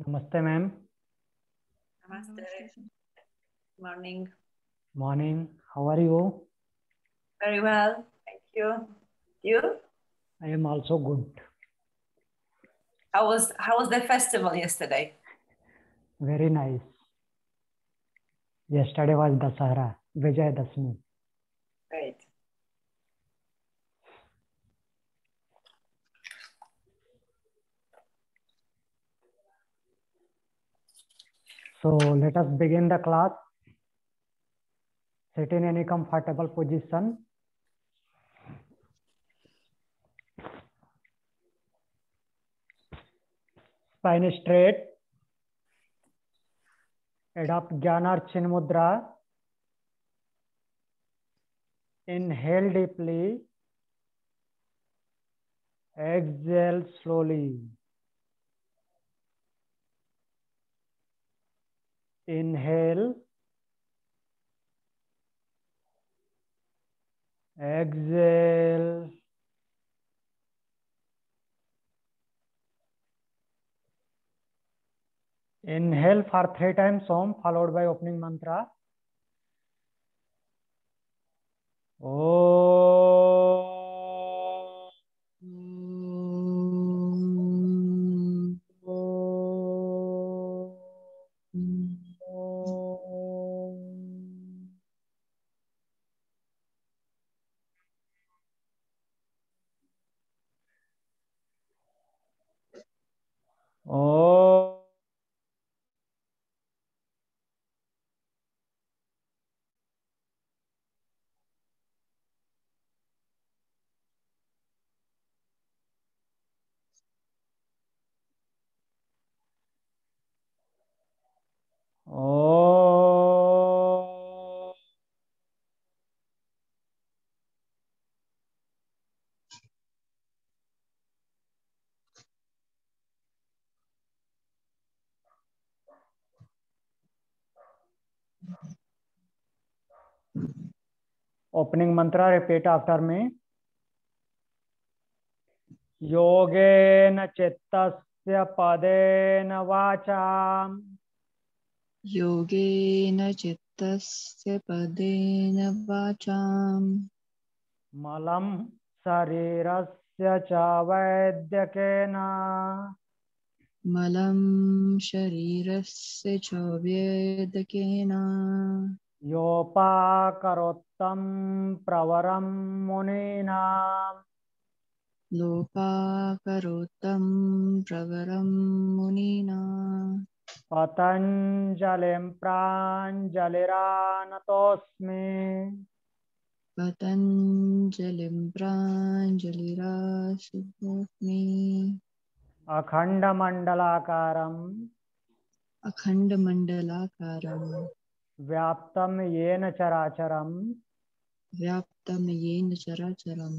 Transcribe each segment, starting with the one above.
Namaste, ma'am. Namaste. Morning. Morning. How are you? Very well, thank you. You? I am also good. How was the festival yesterday? Very nice. Yesterday was Dasara, Vijayadashmi. Great. So let us begin the class. Sit in any comfortable position. Spine straight. Adopt Jnana Chin Mudra. Inhale deeply. Exhale slowly. Inhale. Exhale. Inhale for 3 times Om, followed by opening mantra. Opening mantra, repeat after me. Yogena chittasya padena vacham. Yogena chittasya padena vacham Malam sarirasya cha vaidyakena. malam sharirasya cha vedakena Yopakarottam pravaram muninam. lopakarotam pravaram munina Patanjalim pranjaliranatosmi. patanjalim pranjalirasubhosmi Akhandamandalakaram. akhndamandalakaram Vyaptam yena characharam. vyaptam yena characharam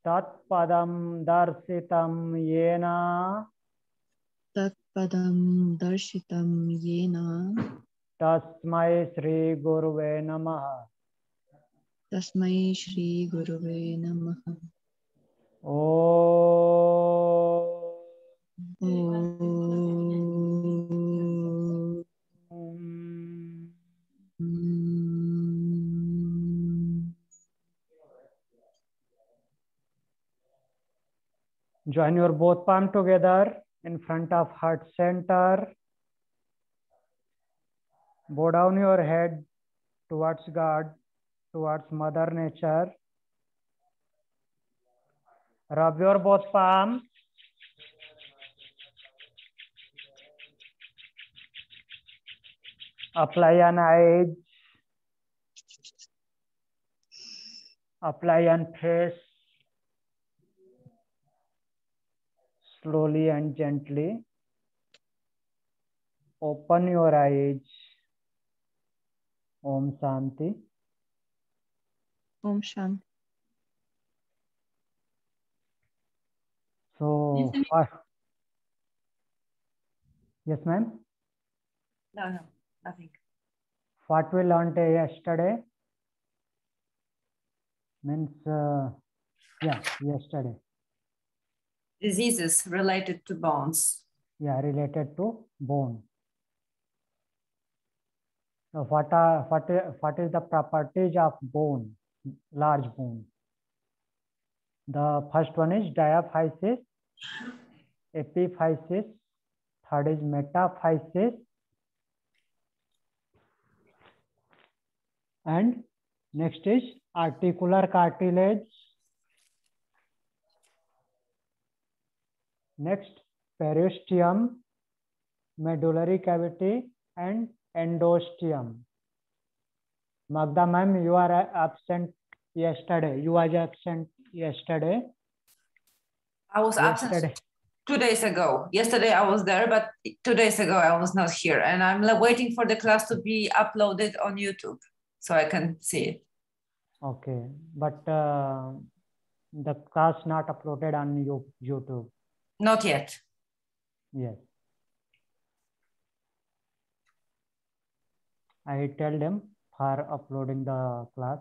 Tatpadam darsitam yena. tatpadam darshitam yena Tasmai Shri Guruve Namaha. tasmai Shri Guruve Namaha. Join your both palm together in front of heart center. Bow down your head towards God, towards Mother Nature. Rub your both palms. Apply an eyes. Apply on face. Slowly and gently. Open your eyes. Om Shanti. Om Shanti. So, yes, ma'am. No, nothing. What we learned yesterday means, yesterday. Diseases related to bones. Yeah, related to bone. So what is the properties of bone, large bone? The first one is diaphysis, epiphysis, third is metaphysis, and next is articular cartilage. Next, periosteum, medullary cavity, and endosteum. Magda ma'am, you are absent yesterday. You was absent yesterday. I was absent 2 days ago. Yesterday I was there, but 2 days ago I was not here. And I'm waiting for the class to be uploaded on YouTube so I can see it. Okay, but the class not uploaded on YouTube. Not yet. Yes. I tell them for uploading the class.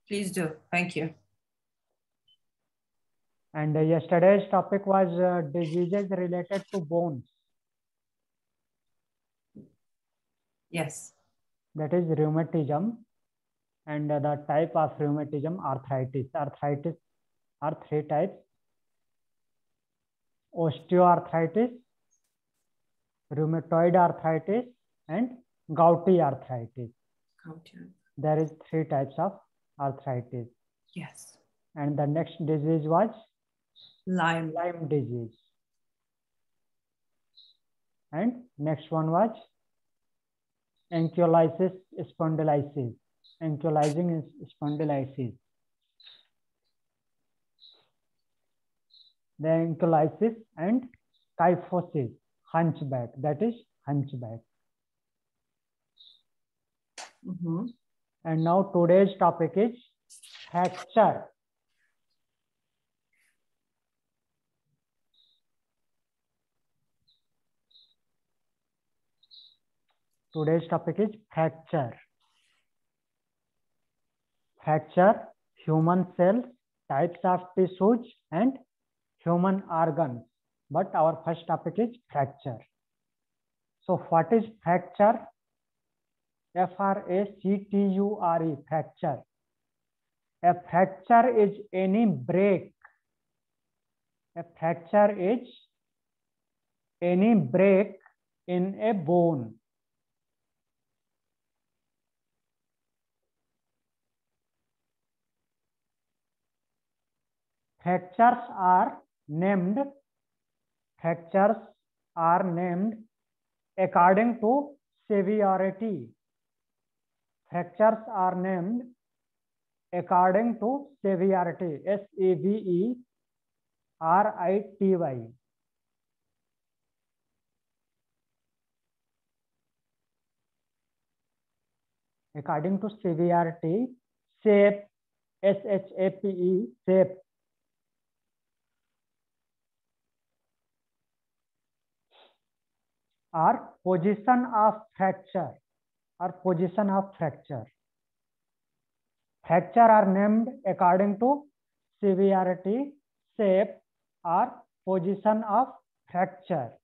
Please do. Thank you. And yesterday's topic was diseases related to bones. Yes. That is rheumatism. And the type of rheumatism, arthritis. Arthritis are 3 types: osteoarthritis, rheumatoid arthritis, and gouty arthritis. There is 3 types of arthritis. Yes. And the next disease was Lyme disease. And next one was ankylosing spondylitis. Ankylosing spondylitis. The ankylosing and kyphosis, hunchback. That is hunchback. And now today's topic is fracture. Today's topic is fracture. Fracture, human cells, types of tissues, and human organs. But our first topic is fracture. So what is fracture? F-R-A-C-T-U-R-E, fracture. A fracture is any break. A fracture is any break in a bone. Fractures are named according to severity. Fractures are named according to severity. SEVERITY. According to severity, shape, SHAPE, shape. Or position of fracture. Fracture are named according to severity, shape, or position of fracture.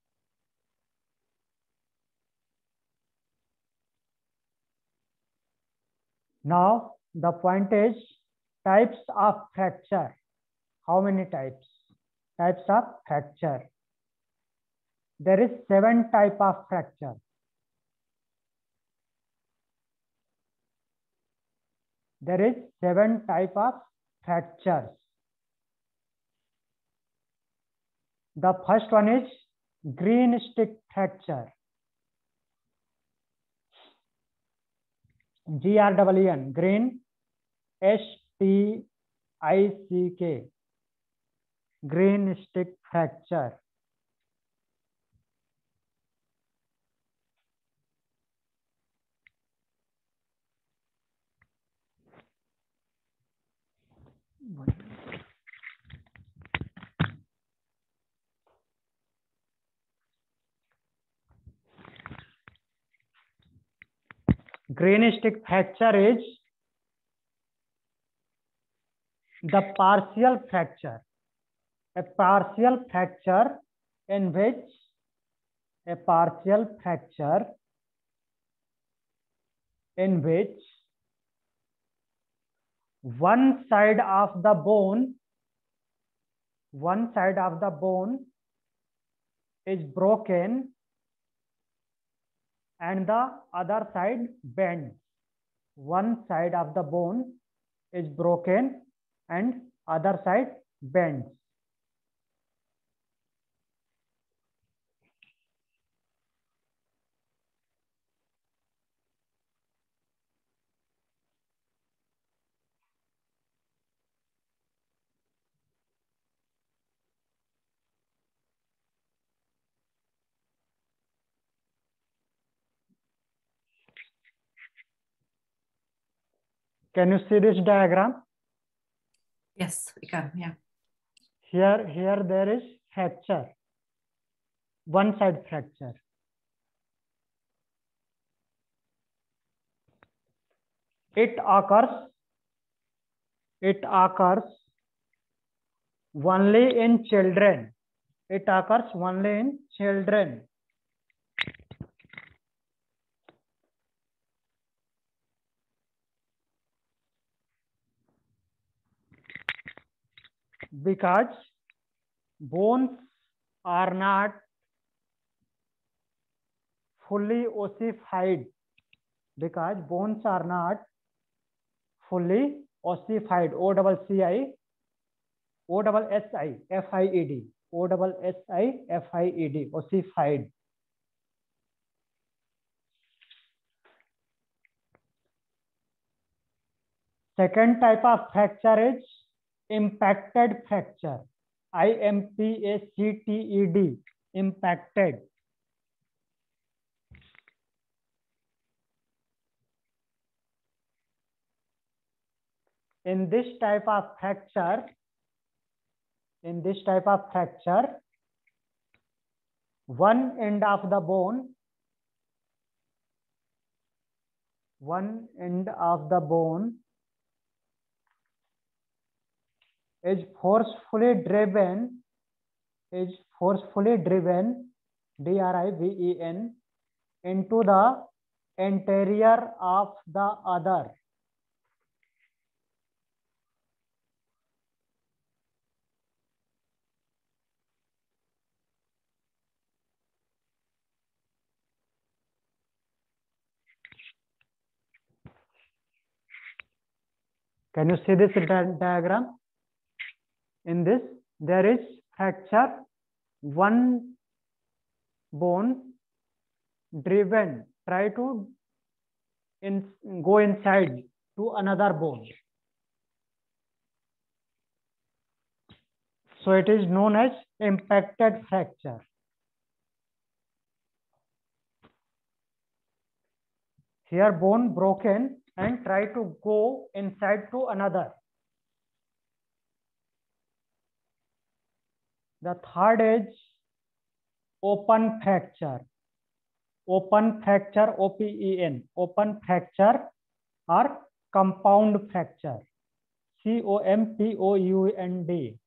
Now the point is types of fracture. How many types? Types of fracture. There is 7 types of fracture. There is 7 types of fractures. The first one is green stick fracture. GREEN, green, STICK, green stick fracture. Green stick fracture is the partial fracture. A partial fracture in which A partial fracture in which one side of the bone is broken and the other side bends. One side of the bone is broken and other side bends. Can you see this diagram? Yes, we can. Yeah. Here there is fracture, one side fracture. It occurs only in children. It occurs only in children. Because bones are not fully ossified. Because bones are not fully ossified. O-double-C-I, O-double-S-I-F-I-E-D. O-double-S-I-F-I-E-D. Ossified. Second type of fracture is impacted fracture. I-M-P-A-C-T-E-D. Impacted. In this type of fracture, one end of the bone is forcefully driven, D-R-I-V-E-N, into the anterior of the other. Can you see this diagram? In this, there is fracture, one bone driven, try to go inside to another bone. So it is known as impacted fracture. Here bone broken and try to go inside to another. The third is open fracture. Open fracture, O-P-E-N. Open fracture or compound fracture. C-O-M-P-O-U-N-D.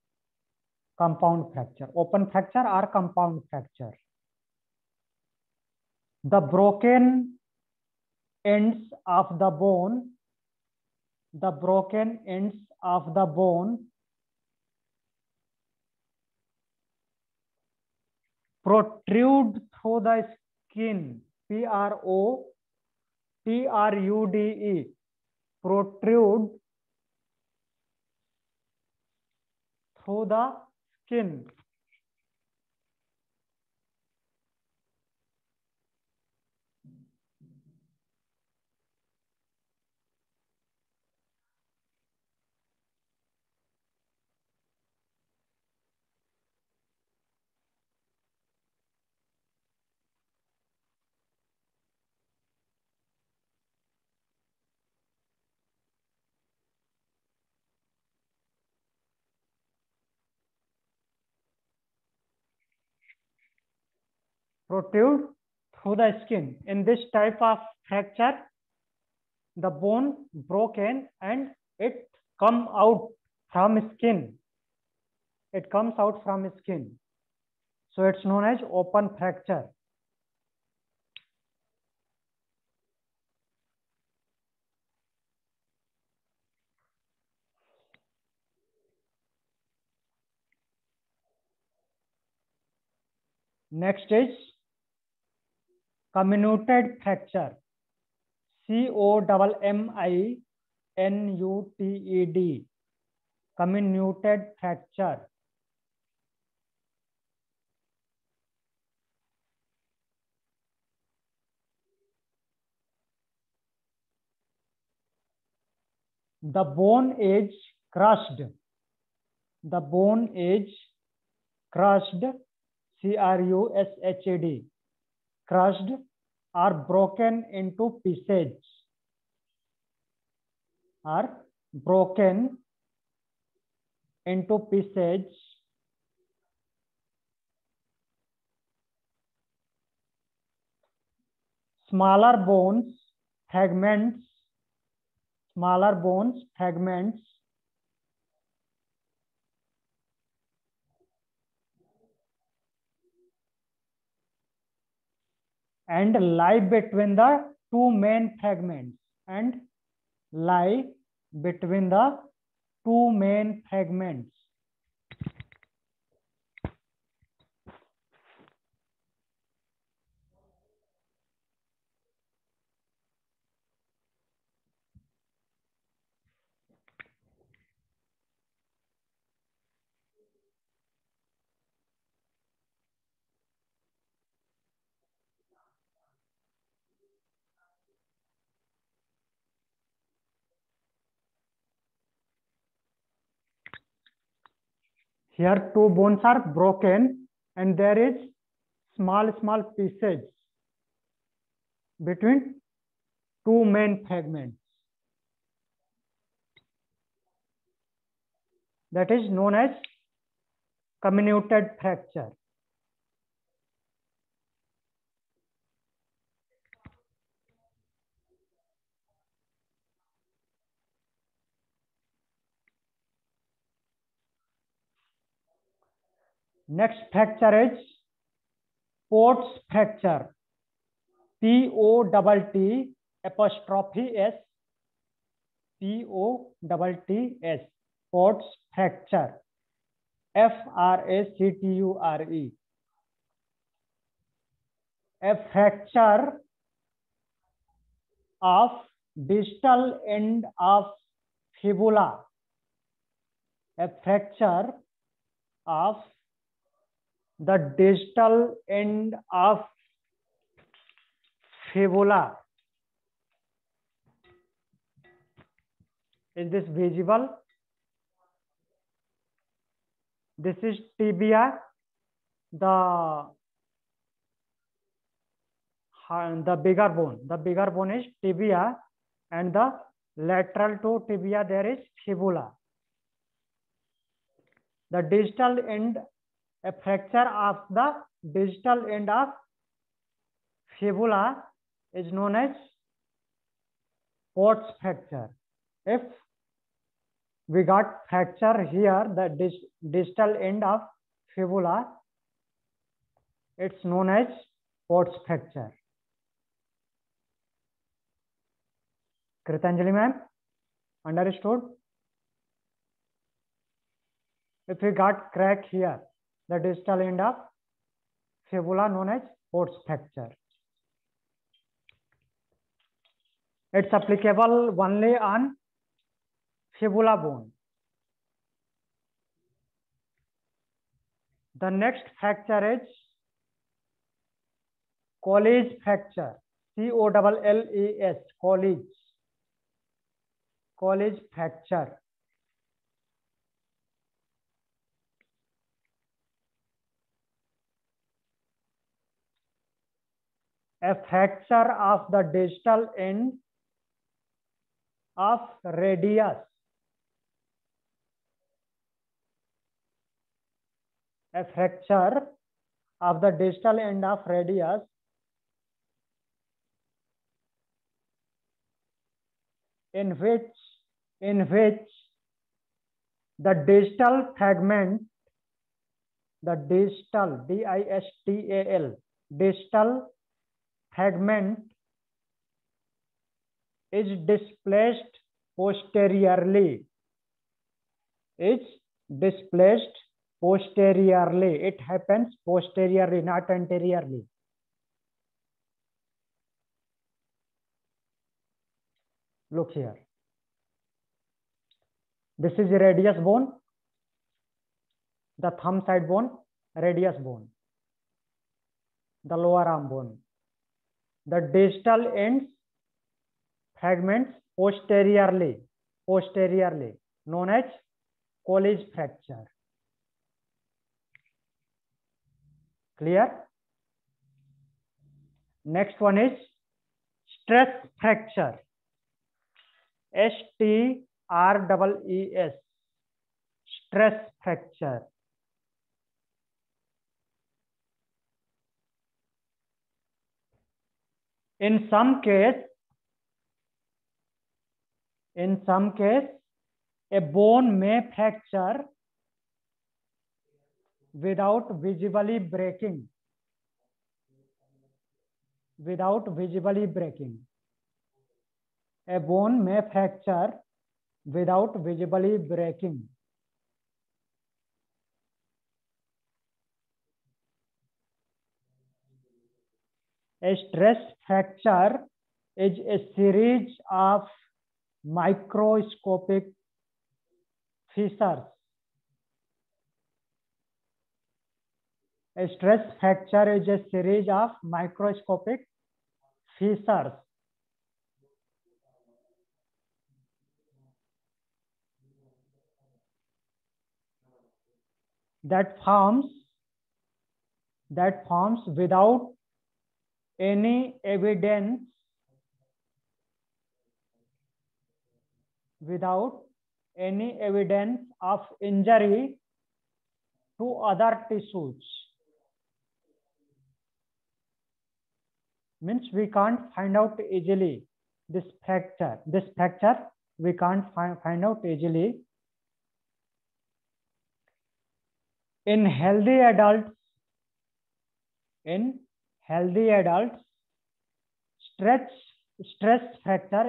Compound fracture. Open fracture or compound fracture. The broken ends of the bone, protrude through the skin. P-R-O-T-R-U-D-E. Protrude through the skin. Protrude through the skin. In this type of fracture, the bone broken and it comes out from skin. It comes out from skin. So it's known as open fracture. Next is comminuted fracture. COMMINUTED. Comminuted fracture. The bone is crushed. The bone is crushed. CRUSHED. Crushed or broken into pieces. Are broken into pieces. Smaller bones fragments. Smaller bones fragments and lie between the two main fragments. And lie between the two main fragments. Here two bones are broken and there is small pieces between two main fragments. That is known as comminuted fracture. Next fracture is Pott's fracture. POTTS. POTTS. Pott's fracture. FRACTURE. A fracture of distal end of fibula. A fracture of the distal end of fibula. Is this visible? This is tibia. The bigger bone. The bigger bone is tibia, and the lateral to tibia there is fibula. The distal end, a fracture of the distal end of fibula is known as Pott's fracture. If we got fracture here, the distal end of fibula, it's known as Pott's fracture. Kritanjali ma'am, understood? If we got crack here, the distal end of fibula known as Pott's fracture. It's applicable only on fibula bone. The next fracture is Colles fracture. COLLES. Colles. Colles fracture. A fracture of the distal end of radius. A fracture of the distal end of radius in which the distal fragment, the distal, DISTAL, distal fragment is displaced posteriorly. Is displaced posteriorly. It happens posteriorly, not anteriorly. Look here. This is the radius bone, the thumb side bone, radius bone, the lower arm bone. The distal ends fragments posteriorly, known as Colles fracture. Clear? Next one is stress fracture. STREES. Stress fracture. In some case, a bone may fracture without visibly breaking. A bone may fracture without visibly breaking. A stress fracture is a series of microscopic fissures. A stress fracture is a series of microscopic fissures that forms without any evidence of injury to other tissues. Means we can't find out easily this fracture. We can't find out easily. In healthy adults, stress fracture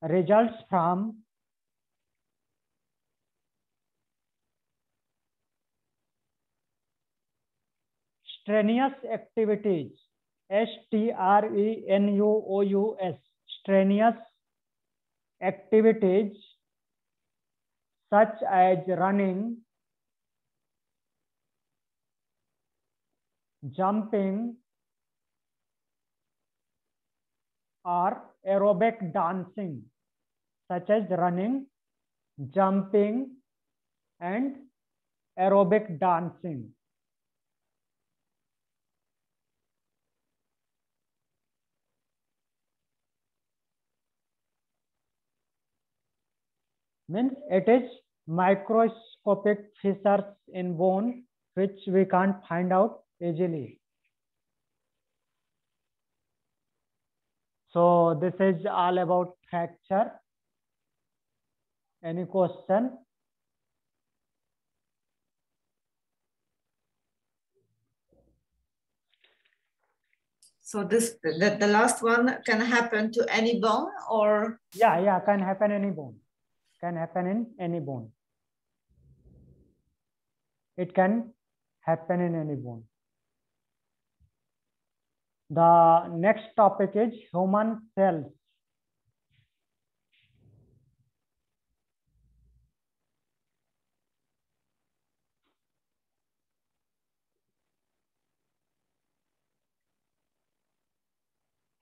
results from strenuous activities. STRENUOUS. Strenuous activities such as running, jumping, or aerobic dancing, such as running, jumping, and aerobic dancing. Means it is microscopic fissures in bone which we can't find out easily. So this is all about fracture. Any question? So the last one can happen to any bone, or? Yeah, can happen any bone. Can happen in any bone. It can happen in any bone. The next topic is human cells.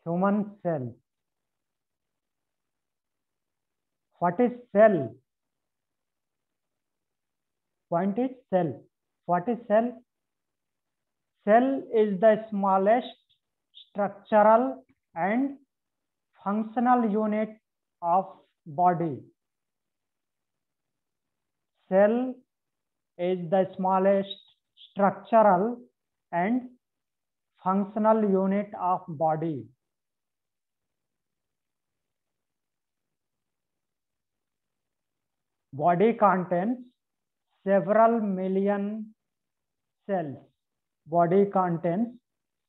Human cell. What is cell? Point is cell. What is cell? Cell is the smallest structural and functional unit of body. Cell is the smallest structural and functional unit of body. Body contains several million cells. Body contains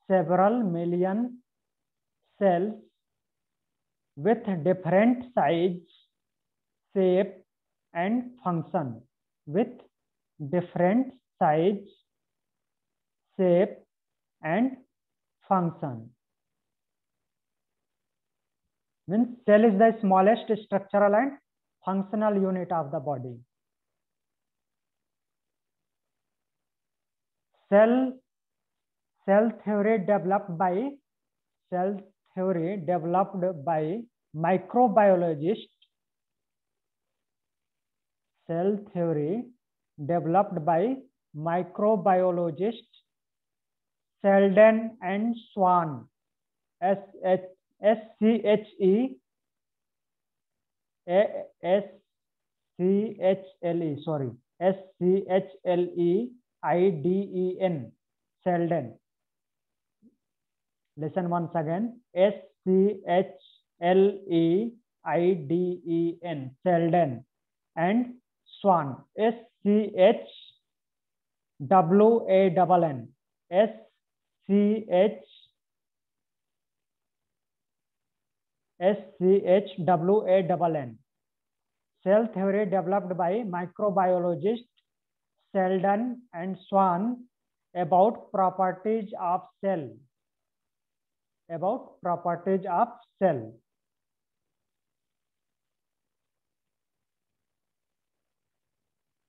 several million cells with different size, shape, and function with different size, shape, and function. Means cell is the smallest structural and functional unit of the body. Cell theory developed by microbiologist. Cell theory developed by microbiologist Selden and Swan. S-C-H-E-I-D-E-N, Selden. Listen once again. S-C-H-L-E-I-D-E-N, Selden, and Swan. S-C-H-W-A-N-N. S-C-H-W-A-N-N. Cell theory developed by microbiologist Selden and Swan about properties of cell. About properties of cell.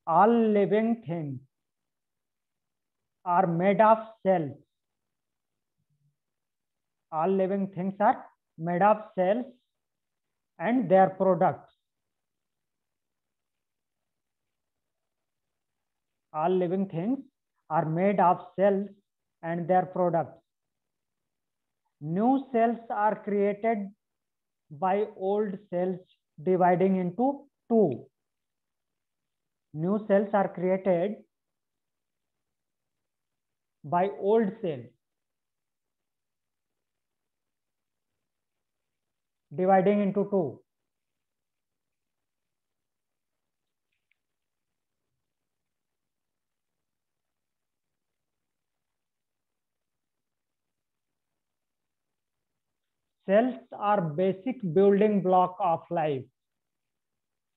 All living things are made of cells. All living things are made of cells and their products. All living things are made of cells and their products. New cells are created by old cells dividing into two. New cells are created by old cells dividing into two. Cells are basic building block of life.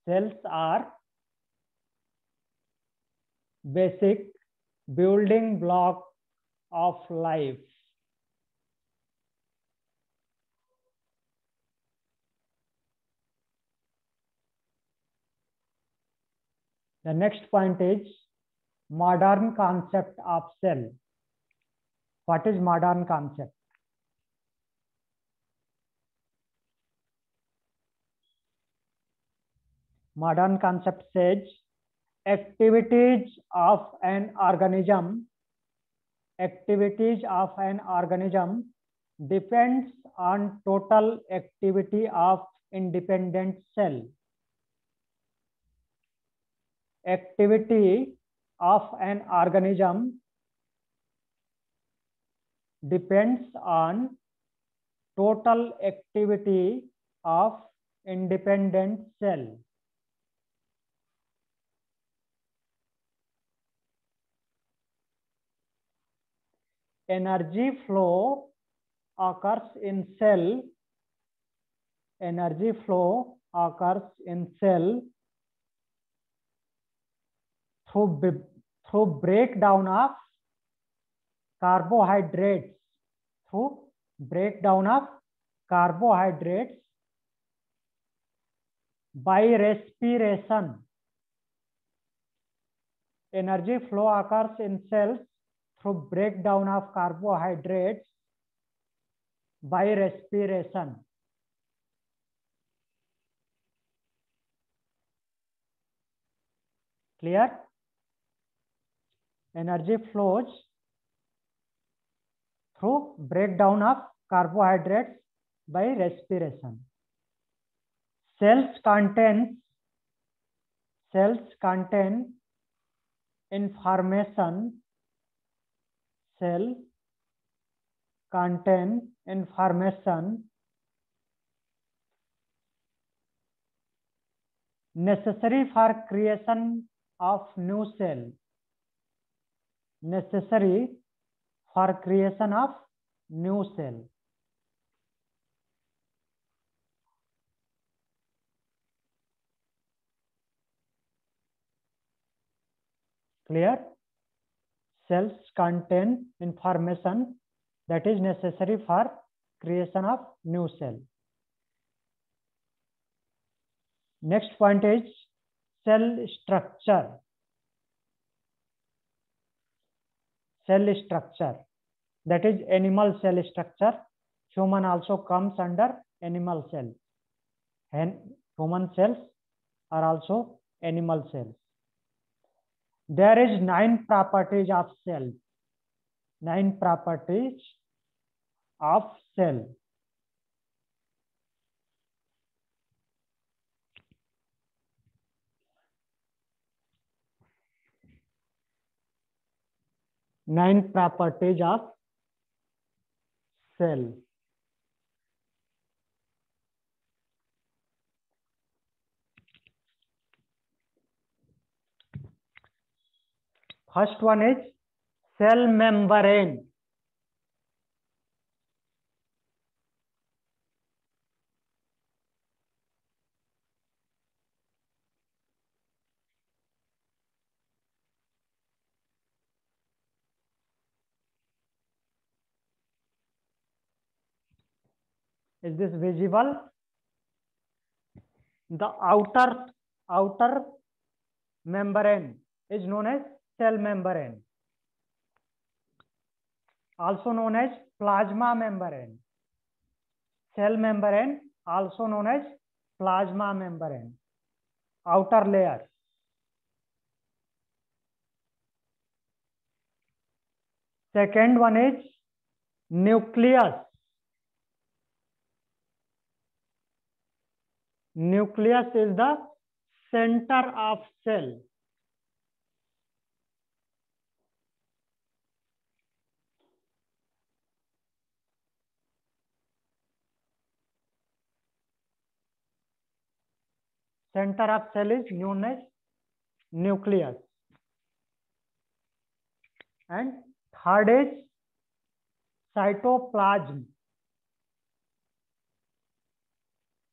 Cells are basic building block of life. The next point is modern concept of cell. What is modern concept? Modern concept says activities of an organism depends on total activity of independent cell. Activity of an organism depends on total activity of independent cell. Energy flow occurs in cell. Energy flow occurs in cell through breakdown of carbohydrates. Through breakdown of carbohydrates by respiration. Energy flow occurs in cells through breakdown of carbohydrates by respiration. Clear? Energy flows through breakdown of carbohydrates by respiration. Cells contain information. Cell contain information necessary for creation of new cell. Necessary for creation of new cell. Clear? Cells contain information that is necessary for creation of new cell. Next point is cell structure. Cell structure, that is animal cell structure. Human also comes under animal cell, and human cells are also animal cells. There is 9 properties of cell. 9 properties of cell. Nine properties of cell. First one is cell membrane. Is this visible? The outer membrane is known as cell membrane, also known as plasma membrane. Cell membrane, also known as plasma membrane, outer layer. Second one is nucleus. Nucleus is the center of cell. Center of cell is known as nucleus. And third is cytoplasm.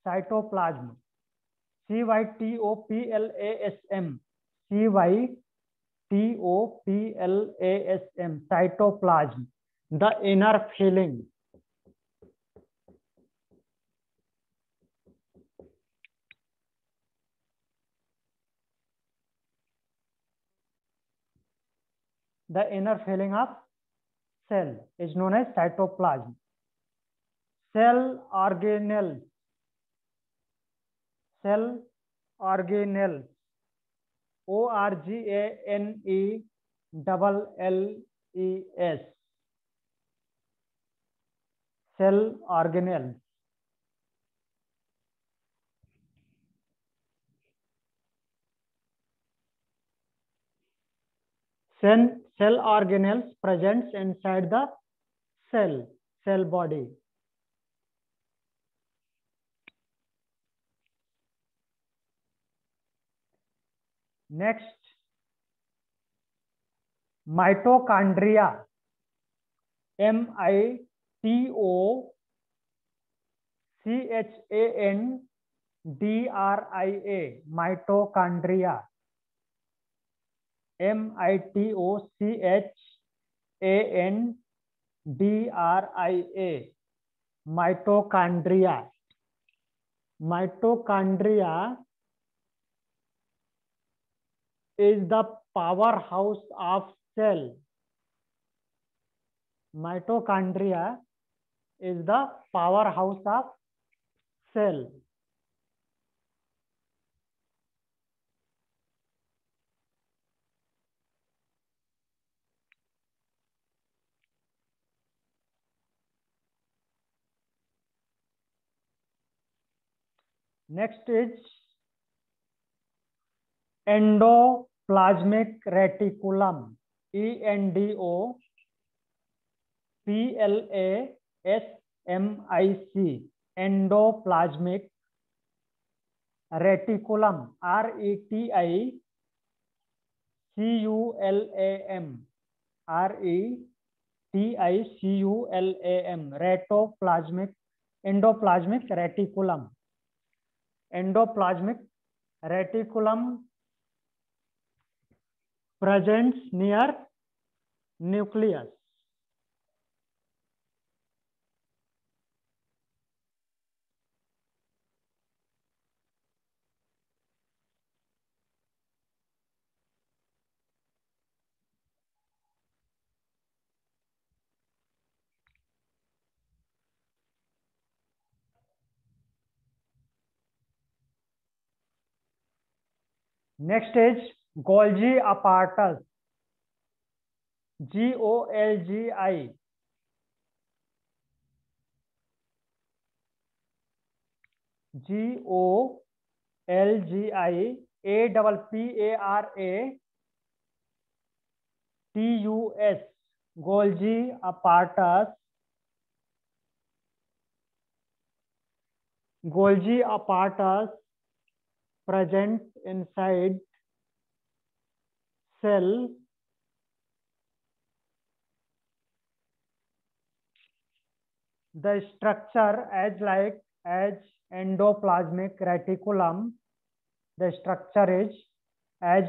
Cytoplasm. CYTOPLASM. CYTOPLASM. Cytoplasm. The inner filling. The inner filling of cell is known as cytoplasm. Cell organelles. Cell organelles. ORGANELLES. Cell organelles. Cell organelles presents inside the cell body. Next, mitochondria. MITOCHANDRIA. Mitochondria. MITOCHANDRIA. Mitochondria. Mitochondria is the powerhouse of cell. Mitochondria is the powerhouse of cell. Next is endoplasmic reticulum. ENDOPLASMIC. Endoplasmic reticulum. RETICULAM. RETICULAM. Endoplasmic reticulum. Endoplasmic reticulum presents near nucleus. Next is Golgi apparatus. Golgi. Golgi. Apparatus. Golgi apparatus. Golgi apparatus present inside cell the structure as endoplasmic reticulum. The structure is as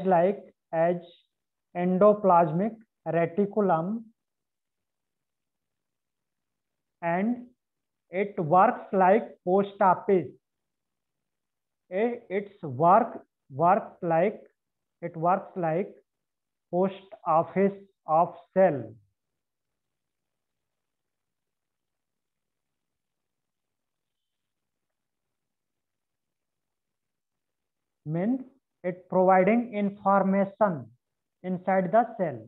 endoplasmic reticulum, and it works like post office. It works like post office of cell. Means it providing information inside the cell.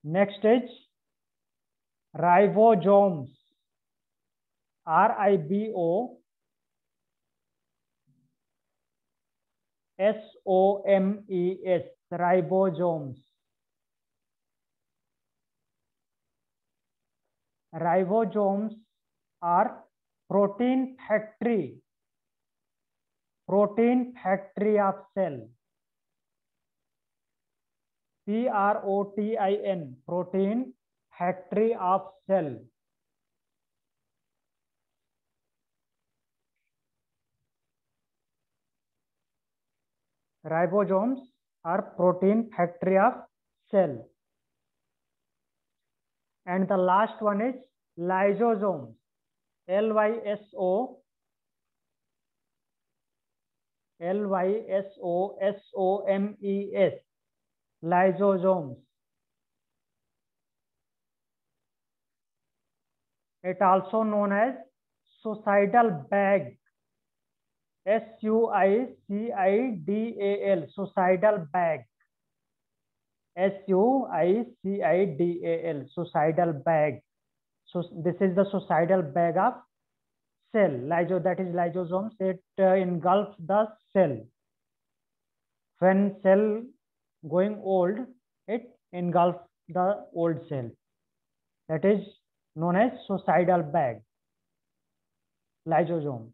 Next is ribosomes. RIBOSOMES. Ribosomes. Ribosomes are protein factory of cell. PROTIN, protein factory of cell. Ribosomes are protein factory of cell. And the last one is lysosomes. LYSOSOMES. Lysosomes. It also known as suicidal bag. SUICIDAL. Suicidal bag. SUICIDAL. Suicidal bag. So this is the suicidal bag of cell. That is lysosomes. It engulfs the cell. When cell going old, it engulfs the old cell. That is known as suicidal bag. Lysosomes.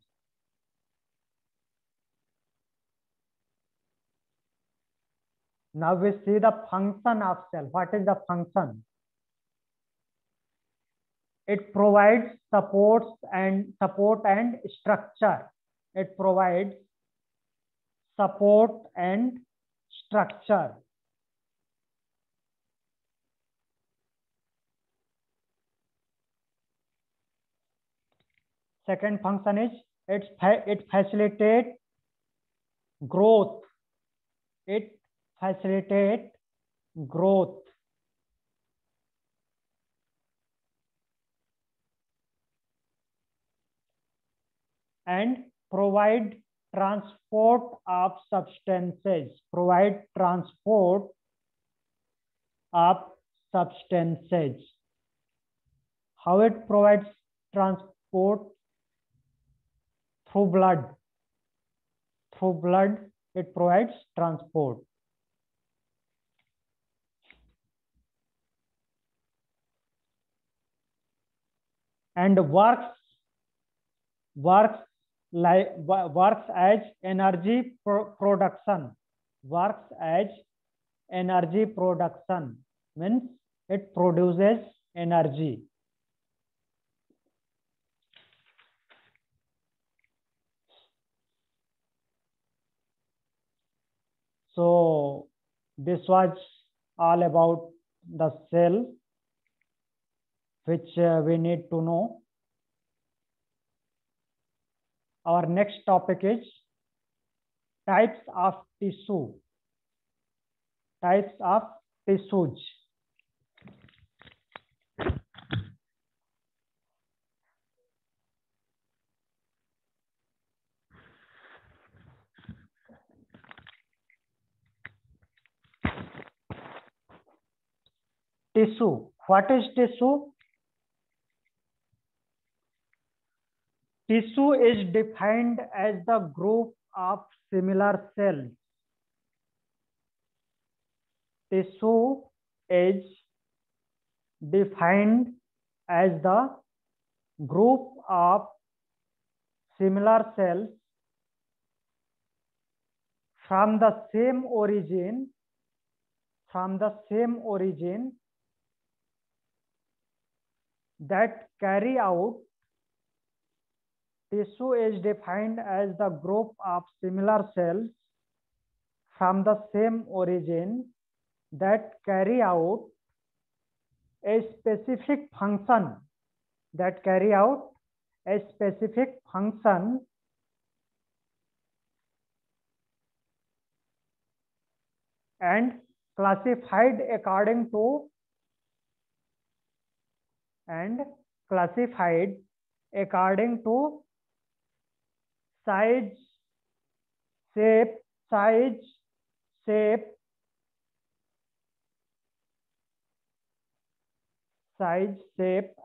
Now we see the function of cell. What is the function? It provides support and structure. It provides support and structure. Second function is it facilitates growth. It facilitates growth. And provide transport of substances. Provide transport of substances. How it provides transport? Through blood. Through blood, it provides transport. And works works as energy production. Works as energy production means it produces energy. So this was all about the cell which we need to know. Our next topic is types of tissue. Types of tissues. Tissue. What is tissue? Tissue is defined as the group of similar cells. Tissue is defined as the group of similar cells from the same origin, that carry out. Tissue is defined as the group of similar cells from the same origin that carry out a specific function, and classified according to size, shape,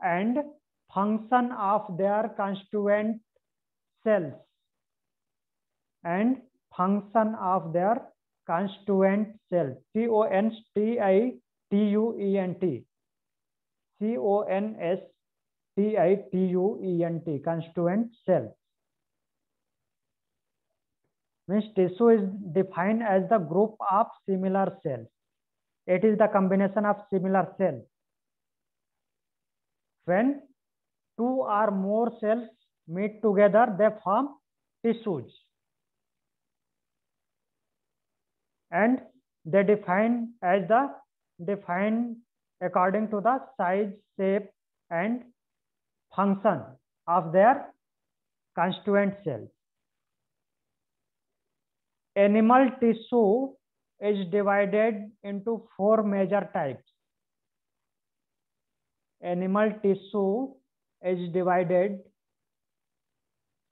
and function of their constituent cells. Constituent cells. Means tissue is defined as the group of similar cells. It is the combination of similar cells. When two or more cells meet together, they form tissues. And they defined according to the size, shape, and function of their constituent cells. Animal tissue is divided into four major types. Animal tissue is divided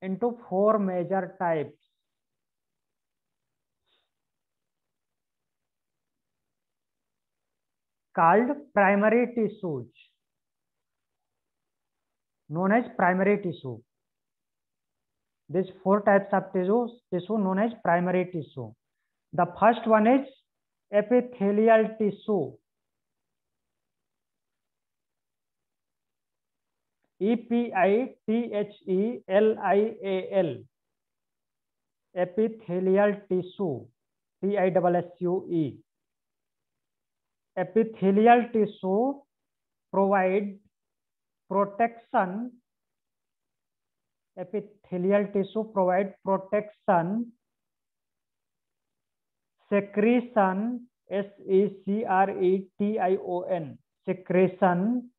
into four major types. Called primary tissues, known as primary tissue. These four types of tissue known as primary tissue. The first one is epithelial tissue. EPITHELIAL. Epithelial tissue. TISSUE. Epithelial tissue provide protection. Secretion, SECRETION, secretion,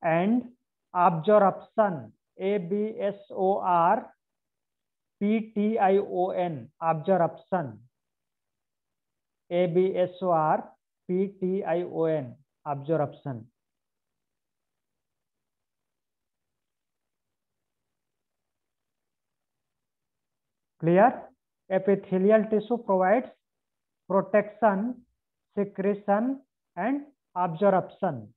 and absorption, ABSORPTION, absorption, ABSORPTION, absorption. Clear? Epithelial tissue provides protection, secretion, and absorption.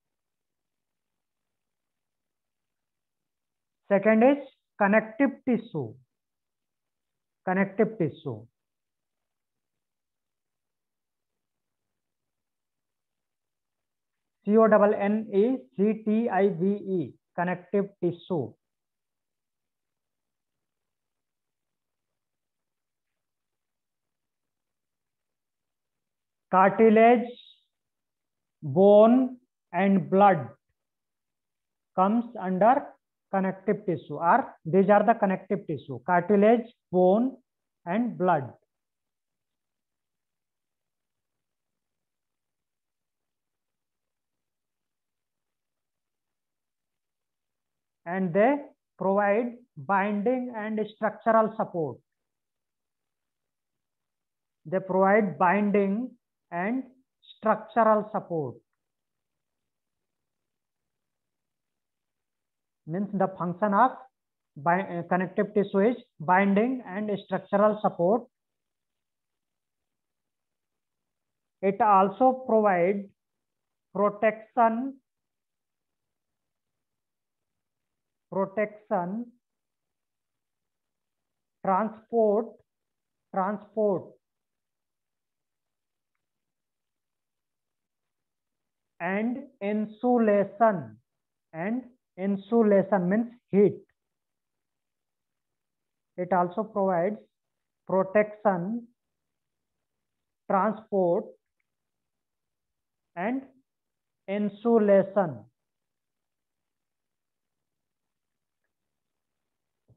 Second is connective tissue. Connective tissue. CONNECTIVE, connective tissue. cartilage, bone and blood comes under connective tissue, or these are the connective tissue: cartilage, bone and blood. And they provide binding and structural support. They provide binding and structural support. Means the function of connective tissue is binding and structural support. It also provides protection, transport, and insulation. And insulation means heat. It also provides protection, transport and insulation.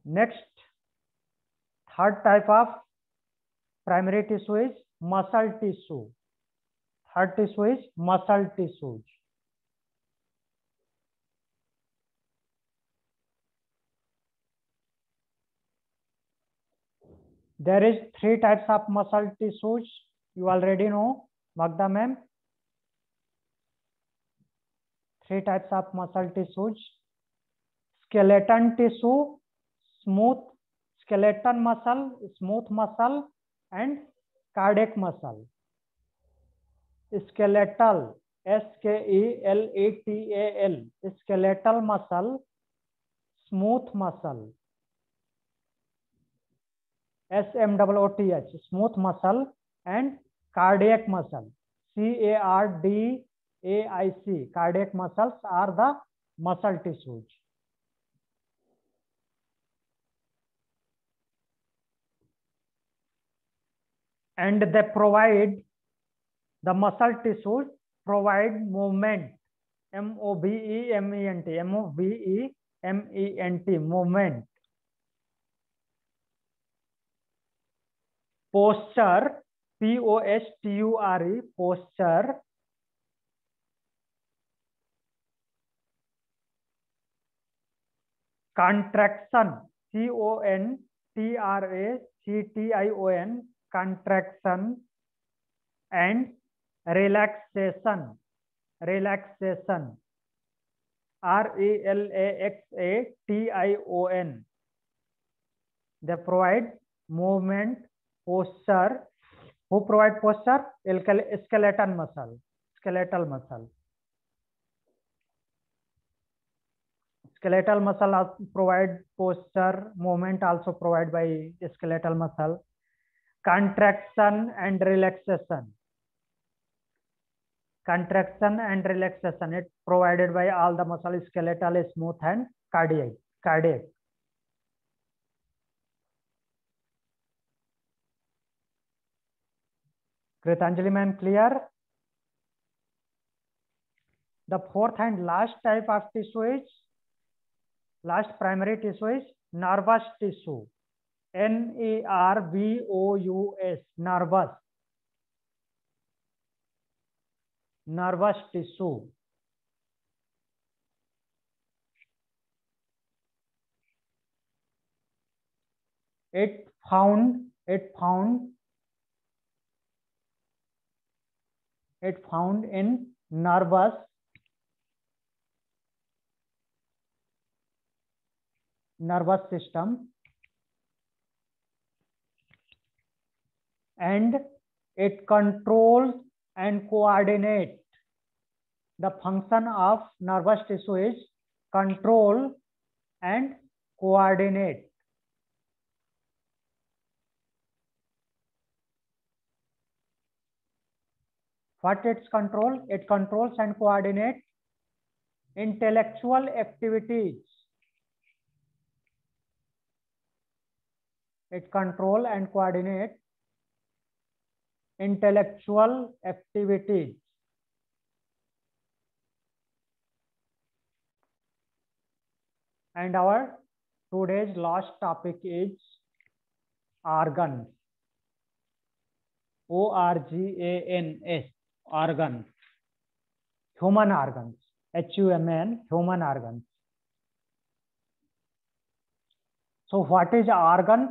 Next, third type of primary tissue is muscle tissue. Third tissue is muscle tissues. There is three types of muscle tissues. You already know, Magda ma'am. Three types of muscle tissues: skeleton tissue, skeleton muscle, smooth muscle, and cardiac muscle. Skeletal, skeletal, skeletal muscle, smooth muscle, SMOOTH, smooth muscle, and cardiac muscle, CARDAIC. Cardiac muscles are the muscle tissues. And they provide, the muscle tissues provide movement, movement, movement, posture, POSTURE, posture, contraction, CONTRACTION, contraction, and relaxation, RELAXATION. They provide movement, posture. Who provide posture? Skeleton muscle, skeletal muscle. Skeletal muscle provide posture, movement also provided by skeletal muscle. Contraction and relaxation. Contraction and relaxation, it provided by all the muscle: skeletal, smooth and cardiac. Kritanjali ma'am, clear? The fourth and last type of tissue is, last primary tissue is nervous tissue. NERVOUS, nervous. Nervous tissue. It found in nervous system, and it controls and coordinates. The function of nervous tissue is control and coordinate. What its control? It controls and coordinates intellectual activities. It controls and coordinates intellectual activities. And our today's last topic is organs. ORGANS, organs. Human organs. HUMAN, human organs. So what is organ?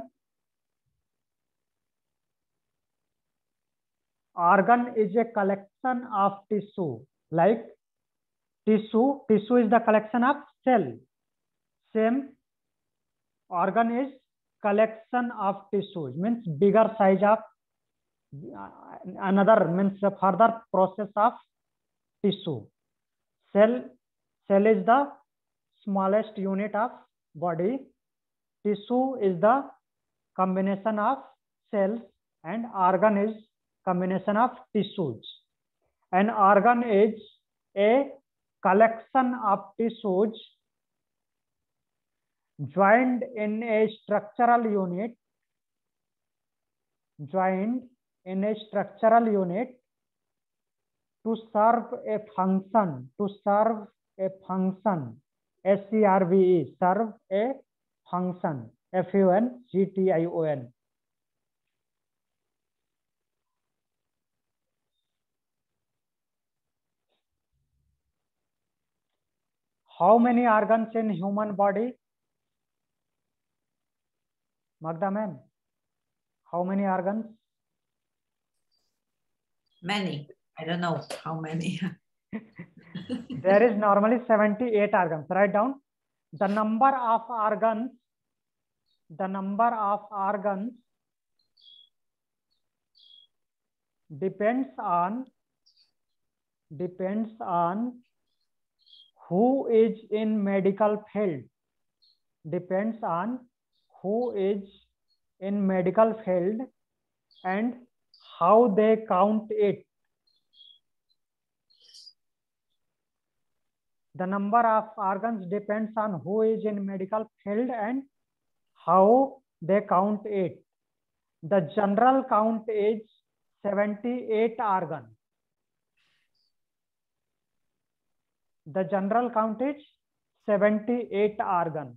Organ is a collection of tissue. Like tissue is the collection of cell. Same, organ is collection of tissues, means bigger size of another, means the further process of tissue. Cell is the smallest unit of body. Tissue is the combination of cells, and organ is combination of tissues. An organ is a collection of tissues joined in a structural unit, to serve a function, SERVE, serve a function, FUNCTION. How many organs in human body? Magda ma'am, how many organs? Many. I don't know how many. There is normally 78 organs. Write down the number of organs. Depends on who is in medical field. Depends on who is in medical field and how they count it. The number of organs depends on who is in medical field and how they count it. The general count is 78 organs. The general count is 78 organs.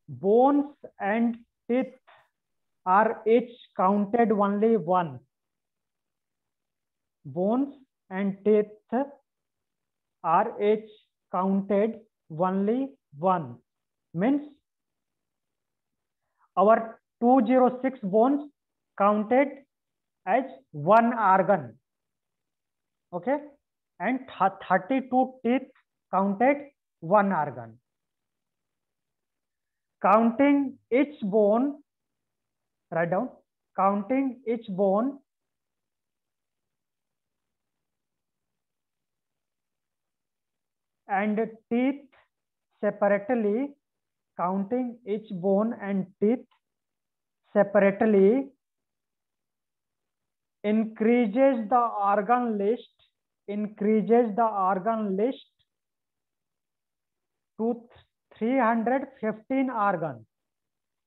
Bones and teeth are each counted only once. Bones and teeth are each counted only once. Means our 206 bones counted as one organ. Okay, and 32 teeth counted one organ. Counting each bone, write down, counting each bone and teeth separately, counting each bone and teeth separately increases the organ list, to 315 organs.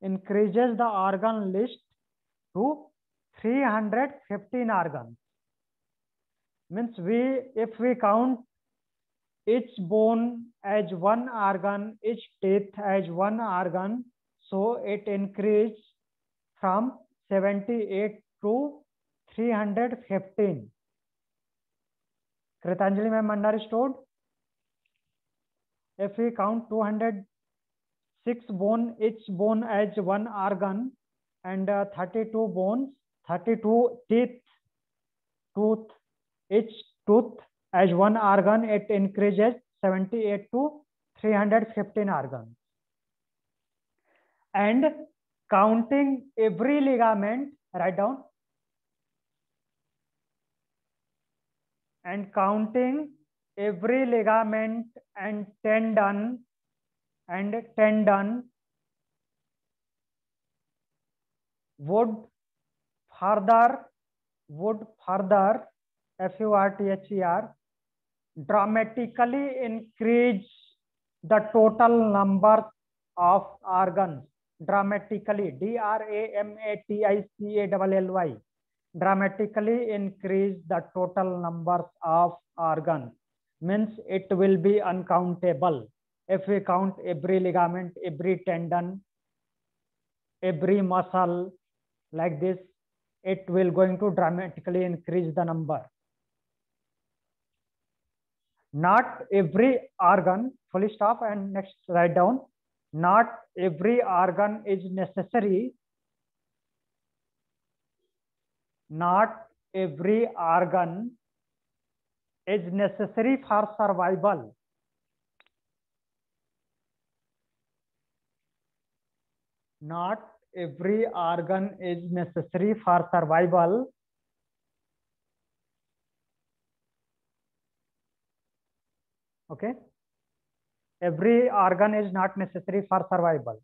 Increases the organ list to 315 organs. Means if we count each bone as one organ, each teeth as one organ, so it increased from 78 to 315. Kritanjali ma'am understood? If we count 206 bone, each bone as one organ, and 32 bones, 32 teeth, each tooth as one organ, it increases 78 to 315 organs. And counting every ligament, write down, and counting every ligament and tendon would further FURTHER dramatically increase the total number of organs dramatically, DRAMATICALLY, dramatically increase the total numbers of organs, means it will be uncountable. If we count every ligament, every tendon, every muscle like this, it will going to dramatically increase the number. Not every organ, full stop, and next write down, not every organ is necessary. Not every organ is necessary for survival. Not every organ is necessary for survival. Okay. Every organ is not necessary for survival.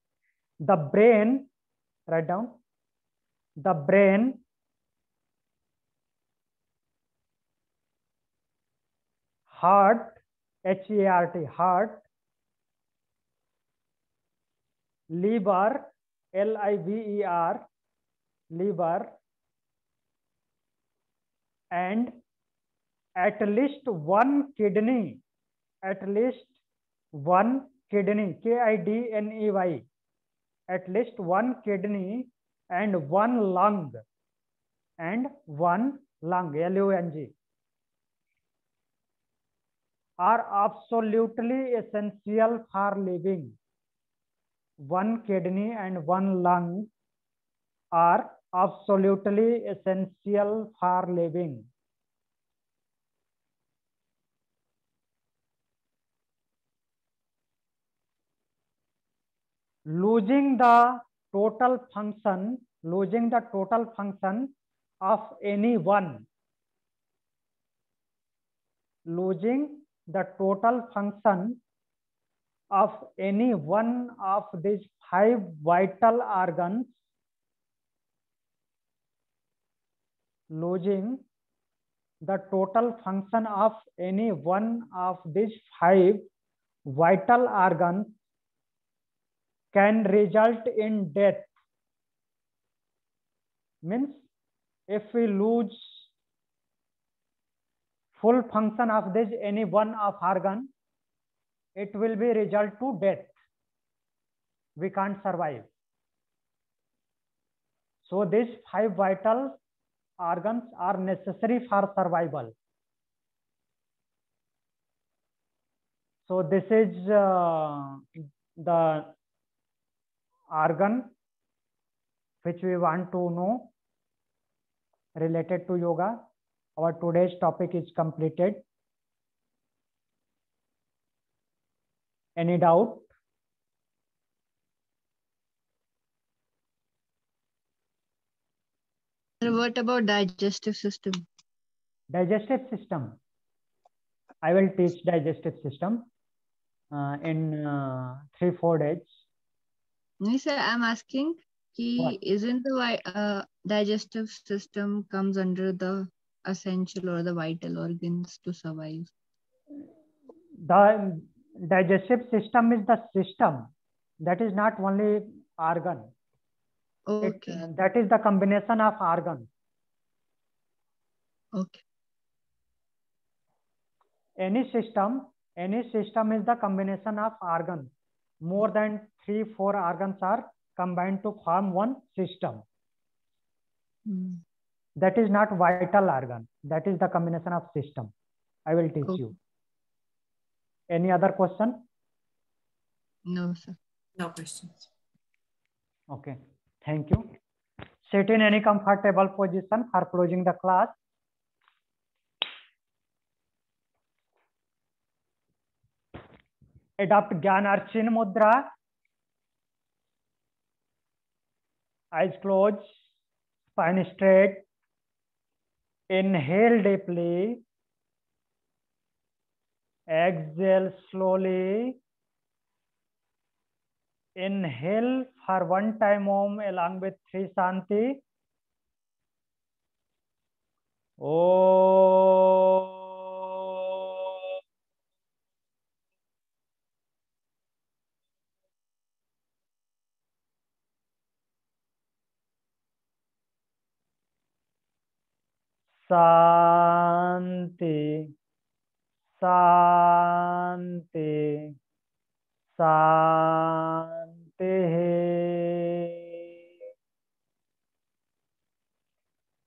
The brain, write down, the brain heart, HEART, heart, liver, LIVER, liver, and at least one kidney, at least one kidney, KIDNEY, at least one kidney and one lung, LUNG, are absolutely essential for living. One kidney and one lung are absolutely essential for living. Losing the total function of any one, losing the total function of any one of these 5 vital organs, losing the total function of any one of these 5 vital organs can result in death. Means if we lose full function of this any one of organ, it will be result to death. We can't survive. So these 5 vital organs are necessary for survival. So this is the organ which we want to know related to yoga. Our today's topic is completed. Any doubt? What about digestive system? Digestive system. I will teach digestive system in 3-4 days. No, sir, I'm asking, isn't the digestive system comes under the essential or the vital organs to survive? The digestive system is the system. That is not only organ. Okay. That is the combination of organs. Okay. Any system is the combination of organs. More than 3-4 organs are combined to form one system. That is not vital organ. That is the combination of system. I will teach you. Any other question? No, sir. No questions. Okay. Thank you. Sit in any comfortable position for closing the class. Adopt Gyan or Chin Mudra. Eyes closed, spine straight. Inhale deeply. Exhale slowly. Inhale for 1 time Om along with 3 Shanti. Om. Santi, Santi, Santi.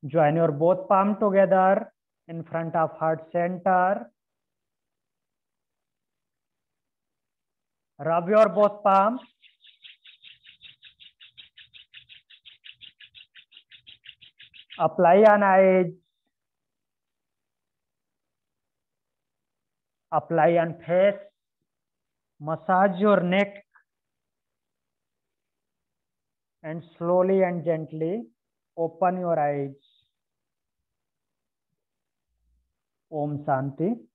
Join your both palm together in front of heart center. Rub your both palms. Apply on eyes. Apply on face. Massage your neck. And slowly and gently open your eyes. Om Shanti.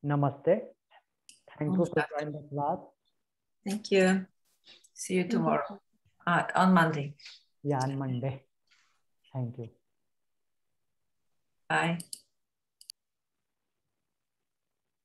Namaste. Thank you for joining the class. Thank you. See you tomorrow. On Monday. Yeah, on Monday. Thank you. Bye.